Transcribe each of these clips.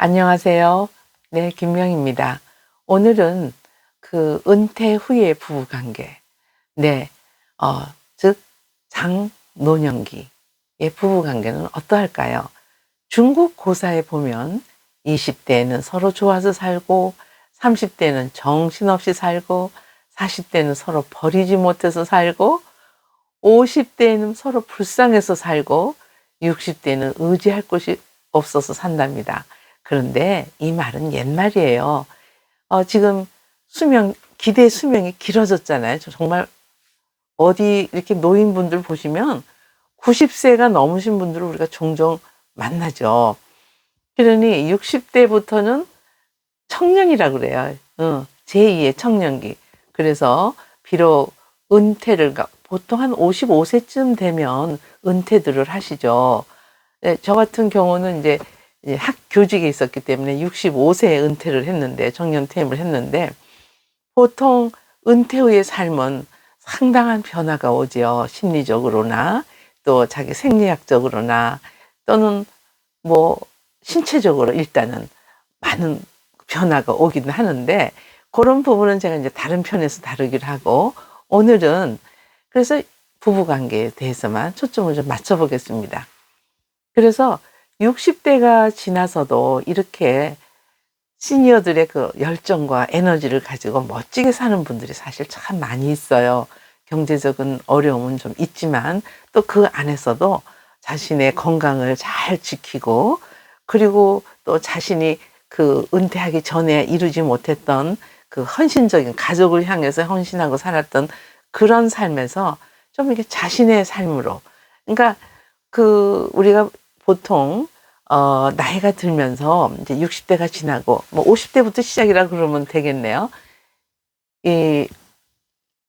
안녕하세요. 네, 김명입니다. 오늘은 그 은퇴 후의 부부관계, 네, 즉 장노년기의 부부관계는 어떠할까요? 중국 고사에 보면 20대에는 서로 좋아서 살고, 30대는 정신없이 살고, 40대는 서로 버리지 못해서 살고, 50대에는 서로 불쌍해서 살고, 60대는 의지할 곳이 없어서 산답니다. 그런데 이 말은 옛말이에요. 지금 기대 수명이 길어졌잖아요. 정말 어디 이렇게 노인분들 보시면 90세가 넘으신 분들을 우리가 종종 만나죠. 그러니 60대부터는 청년이라 그래요. 제2의 청년기. 그래서 비록 보통 한 55세쯤 되면 은퇴들을 하시죠. 네, 저 같은 경우는 이제 교직에 있었기 때문에 65세에 은퇴를 했는데, 정년 퇴임을 했는데, 보통 은퇴 후의 삶은 상당한 변화가 오지요. 심리적으로나, 또 자기 생리학적으로나, 또는 뭐, 신체적으로 일단은 많은 변화가 오긴 하는데, 그런 부분은 제가 이제 다른 편에서 다루기를 하고, 오늘은 그래서 부부관계에 대해서만 초점을 좀 맞춰보겠습니다. 그래서 60대가 지나서도 이렇게 시니어들의 그 열정과 에너지를 가지고 멋지게 사는 분들이 사실 참 많이 있어요. 경제적인 어려움은 좀 있지만 또 그 안에서도 자신의 건강을 잘 지키고, 그리고 또 자신이 그 은퇴하기 전에 이루지 못했던 그 헌신적인, 가족을 향해서 헌신하고 살았던 그런 삶에서 좀 이렇게 자신의 삶으로, 그러니까 우리가 보통 나이가 들면서 이제 60대가 지나고 뭐 50대부터 시작이라 그러면 되겠네요. 이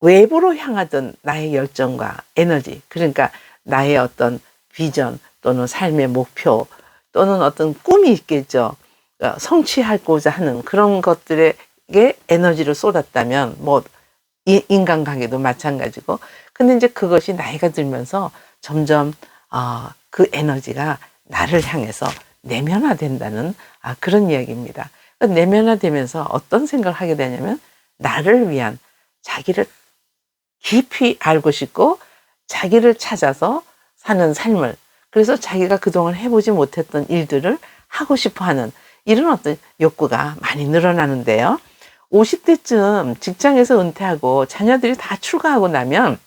외부로 향하던 나의 열정과 에너지, 그러니까 나의 어떤 비전 또는 삶의 목표 또는 어떤 꿈이 있겠죠. 성취하고자 하는 그런 것들에게 에너지를 쏟았다면 뭐 인간관계도 마찬가지고. 근데 이제 그것이 나이가 들면서 점점 그 에너지가 나를 향해서 내면화된다는 그런 이야기입니다. 내면화되면서 어떤 생각을 하게 되냐면, 나를 위한, 자기를 깊이 알고 싶고 자기를 찾아서 사는 삶을, 그래서 자기가 그동안 해보지 못했던 일들을 하고 싶어 하는 이런 어떤 욕구가 많이 늘어나는데요. 50대쯤 직장에서 은퇴하고 자녀들이 다 출가하고 나면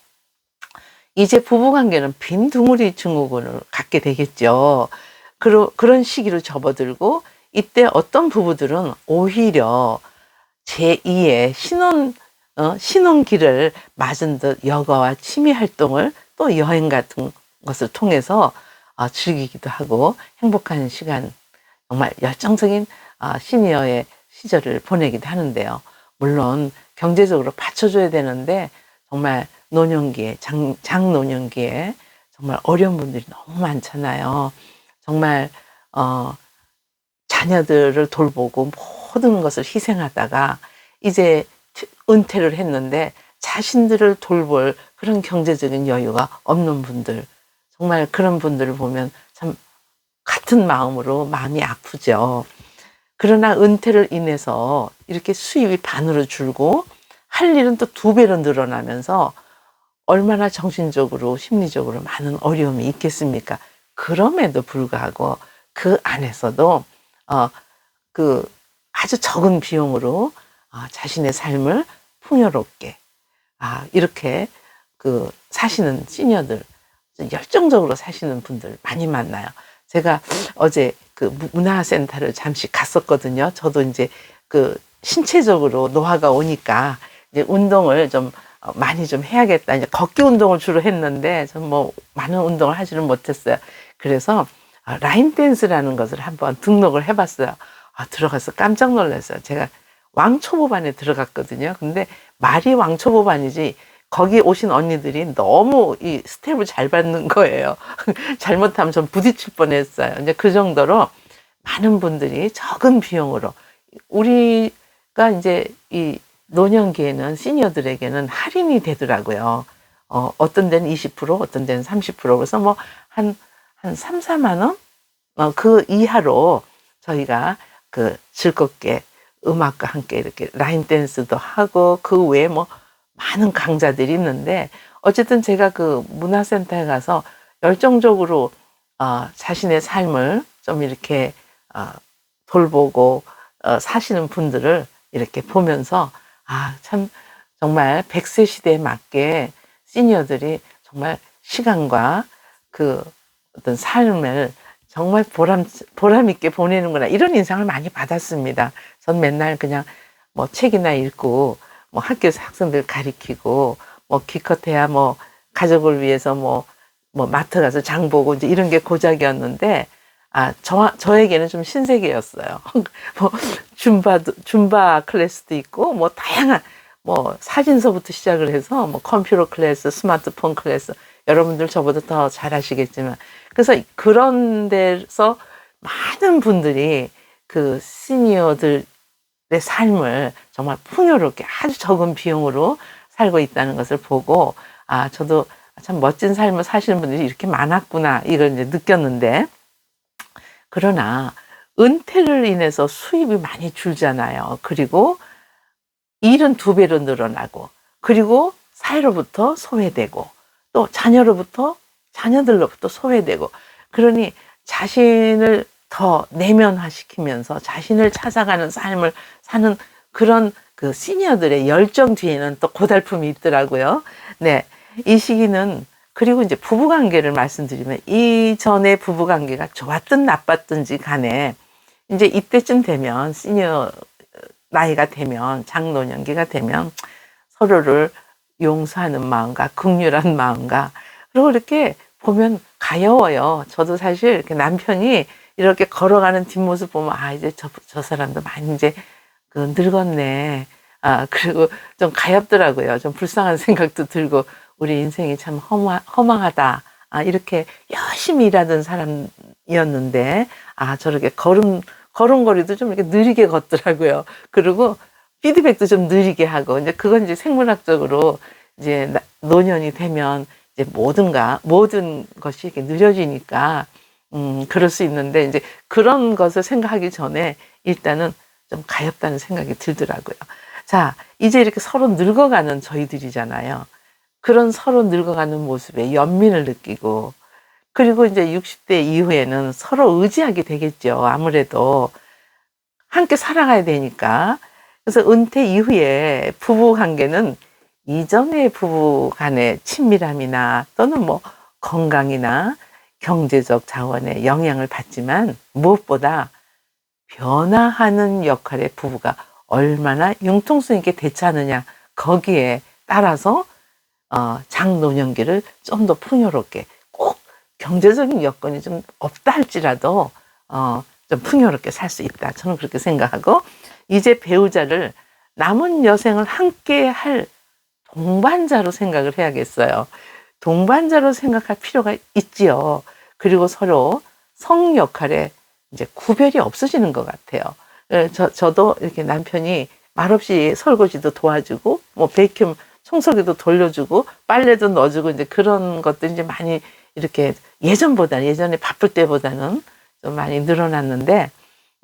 이제 부부관계는 빈둥우리 증후군을 갖게 되겠죠. 그런 시기로 접어들고, 이때 어떤 부부들은 오히려 제2의 신혼길을 맞은 듯 여가와 취미 활동을, 또 여행 같은 것을 통해서 즐기기도 하고 행복한 시간, 정말 열정적인 시니어의 시절을 보내기도 하는데요. 물론 경제적으로 받쳐줘야 되는데, 정말 노년기에, 장노년기에 정말 어려운 분들이 너무 많잖아요. 정말 자녀들을 돌보고 모든 것을 희생하다가 이제 은퇴를 했는데 자신들을 돌볼 그런 경제적인 여유가 없는 분들, 정말 그런 분들을 보면 참 같은 마음으로 마음이 아프죠. 그러나 은퇴를 인해서 이렇게 수입이 반으로 줄고 할 일은 또 2배로 늘어나면서 얼마나 정신적으로, 심리적으로 많은 어려움이 있겠습니까? 그럼에도 불구하고 그 안에서도 그 아주 적은 비용으로 자신의 삶을 풍요롭게 이렇게 사시는 시니어들, 열정적으로 사시는 분들 많이 만나요. 제가 어제 그 문화센터를 잠시 갔었거든요. 저도 이제 신체적으로 노화가 오니까 이제 운동을 좀 많이 좀 해야겠다. 이제 걷기 운동을 주로 했는데 전 뭐 많은 운동을 하지는 못했어요. 그래서 라인 댄스라는 것을 한번 등록을 해봤어요. 들어가서 깜짝 놀랐어요. 제가 왕초보반에 들어갔거든요. 근데 말이 왕초보반이지 거기 오신 언니들이 너무 이 스텝을 잘 밟는 거예요. 잘못하면 전 부딪힐 뻔했어요. 이제 그 정도로 많은 분들이 적은 비용으로, 우리가 이제 이 노년기에는 시니어들에게는 할인이 되더라고요. 어떤 데는 20%, 어떤 데는 30%. 그래서 뭐 한 3, 4만 원? 그 이하로 저희가 즐겁게 음악과 함께 이렇게 라인 댄스도 하고 그 외에 뭐 많은 강좌들이 있는데 어쨌든 제가 그 문화센터에 가서 열정적으로 자신의 삶을 좀 이렇게 돌보고 사시는 분들을 이렇게 보면서 참 정말 100세 시대에 맞게 시니어들이 정말 시간과 그 어떤 삶을 정말 보람 있게 보내는구나 이런 인상을 많이 받았습니다. 전 맨날 그냥 뭐 책이나 읽고 뭐 학교에서 학생들 가리키고 뭐 기껏해야 뭐 가족을 위해서 뭐 마트 가서 장 보고 이제 이런 게 고작이었는데 저에게는 좀 신세계였어요. 뭐 줌바 클래스도 있고 뭐 다양한 뭐 사진서부터 시작을 해서 뭐 컴퓨터 클래스, 스마트폰 클래스 여러분들 저보다 더 잘 아시겠지만 그래서 그런 데서 많은 분들이 그 시니어들의 삶을 정말 풍요롭게 아주 적은 비용으로 살고 있다는 것을 보고 저도 참 멋진 삶을 사시는 분들이 이렇게 많았구나 이걸 이제 느꼈는데 그러나 은퇴를 인해서 수입이 많이 줄잖아요. 그리고 일은 2배로 늘어나고 그리고 사회로부터 소외되고 또 자녀들로부터 소외되고 그러니 자신을 더 내면화시키면서 자신을 찾아가는 삶을 사는 그런 그 시니어들의 열정 뒤에는 또 고달픔이 있더라고요. 네. 이 시기는 그리고 이제 부부관계를 말씀드리면 이전에 부부관계가 좋았든 나빴든지 간에 이제 이때쯤 되면 시니어 나이가 되면 장노년기가 되면 서로를 용서하는 마음과 긍휼한 마음과 그리고 이렇게 보면 가여워요. 저도 사실 이렇게 남편이 이렇게 걸어가는 뒷모습 보면 이제 저 사람도 많이 이제 늙었네. 그리고 좀 가엽더라고요. 좀 불쌍한 생각도 들고 우리 인생이 참 허망하다. 이렇게 열심히 일하던 사람이었는데 저렇게 걸음걸이도 좀 이렇게 느리게 걷더라고요. 그리고 피드백도 좀 느리게 하고 이제 그건 이제 생물학적으로 이제 노년이 되면 이제 모든 것이 이렇게 느려지니까 그럴 수 있는데 이제 그런 것을 생각하기 전에 일단은 좀 가엽다는 생각이 들더라고요. 자, 이제 이렇게 서로 늙어가는 저희들이잖아요. 그런 서로 늙어가는 모습에 연민을 느끼고 그리고 이제 60대 이후에는 서로 의지하게 되겠죠. 아무래도 함께 살아가야 되니까. 그래서 은퇴 이후에 부부 관계는 이전의 부부 간의 친밀함이나 또는 뭐 건강이나 경제적 자원의 영향을 받지만 무엇보다 변화하는 역할의 부부가 얼마나 융통성 있게 대처하느냐 거기에 따라서 장노년기를 좀 더 풍요롭게 꼭 경제적인 여건이 좀 없다 할지라도 좀 풍요롭게 살 수 있다. 저는 그렇게 생각하고 이제 배우자를 남은 여생을 함께 할 동반자로 생각을 해야겠어요. 동반자로 생각할 필요가 있지요. 그리고 서로 성 역할에 이제 구별이 없어지는 것 같아요. 저도 이렇게 남편이 말없이 설거지도 도와주고 뭐 베이큐 청소기도 돌려주고 빨래도 넣어주고 이제 그런 것들이 이제 많이 이렇게 예전에 바쁠 때보다는 좀 많이 늘어났는데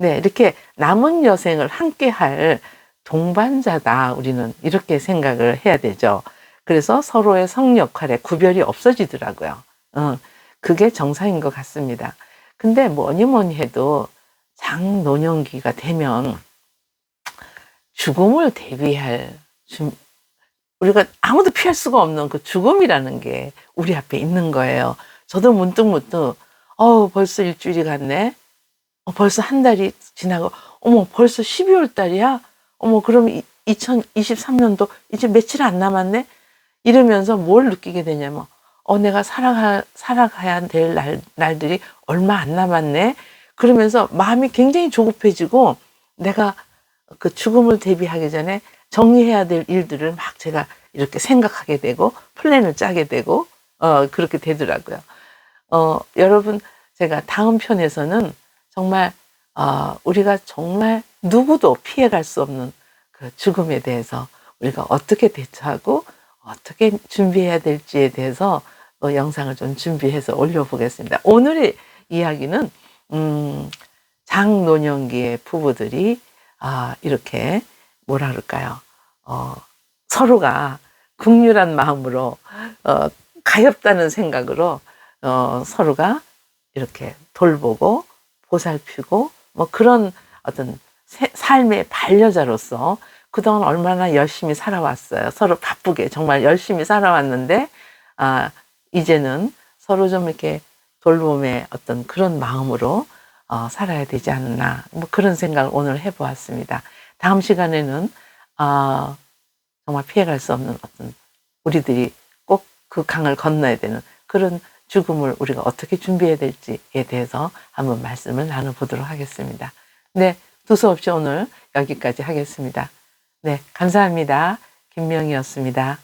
네, 이렇게 남은 여생을 함께 할 동반자다 우리는 이렇게 생각을 해야 되죠. 그래서 서로의 성 역할에 구별이 없어지더라고요. 그게 정상인 것 같습니다. 근데 뭐니 해도 장노년기가 되면 죽음을 대비할 우리가 아무도 피할 수가 없는 그 죽음이라는 게 우리 앞에 있는 거예요. 저도 문득 벌써 일주일이 갔네. 벌써 한 달이 지나고 어머 벌써 12월 달이야. 어머 그럼 2023년도 이제 며칠 안 남았네. 이러면서 뭘 느끼게 되냐면 내가 살아가야 될 날들이 얼마 안 남았네. 그러면서 마음이 굉장히 조급해지고 내가 그 죽음을 대비하기 전에 정리해야 될 일들을 막 제가 이렇게 생각하게 되고 플랜을 짜게 되고 그렇게 되더라고요. 여러분 제가 다음 편에서는 정말 우리가 정말 누구도 피해갈 수 없는 그 죽음에 대해서 우리가 어떻게 대처하고 어떻게 준비해야 될지에 대해서 영상을 좀 준비해서 올려보겠습니다. 오늘의 이야기는 장노년기의 부부들이 이렇게 뭐라 그럴까요? 서로가 긍휼한 마음으로 가엾다는 생각으로 서로가 이렇게 돌보고 보살피고 뭐 그런 어떤 삶의 반려자로서 그동안 얼마나 열심히 살아왔어요. 서로 바쁘게 정말 열심히 살아왔는데 이제는 서로 좀 이렇게 돌봄의 어떤 그런 마음으로 살아야 되지 않나 뭐 그런 생각을 오늘 해보았습니다. 다음 시간에는 정말 피해갈 수 없는 어떤 우리들이 꼭 그 강을 건너야 되는 그런 죽음을 우리가 어떻게 준비해야 될지에 대해서 한번 말씀을 나눠보도록 하겠습니다. 네, 두서없이 오늘 여기까지 하겠습니다. 네, 감사합니다. 김명희였습니다.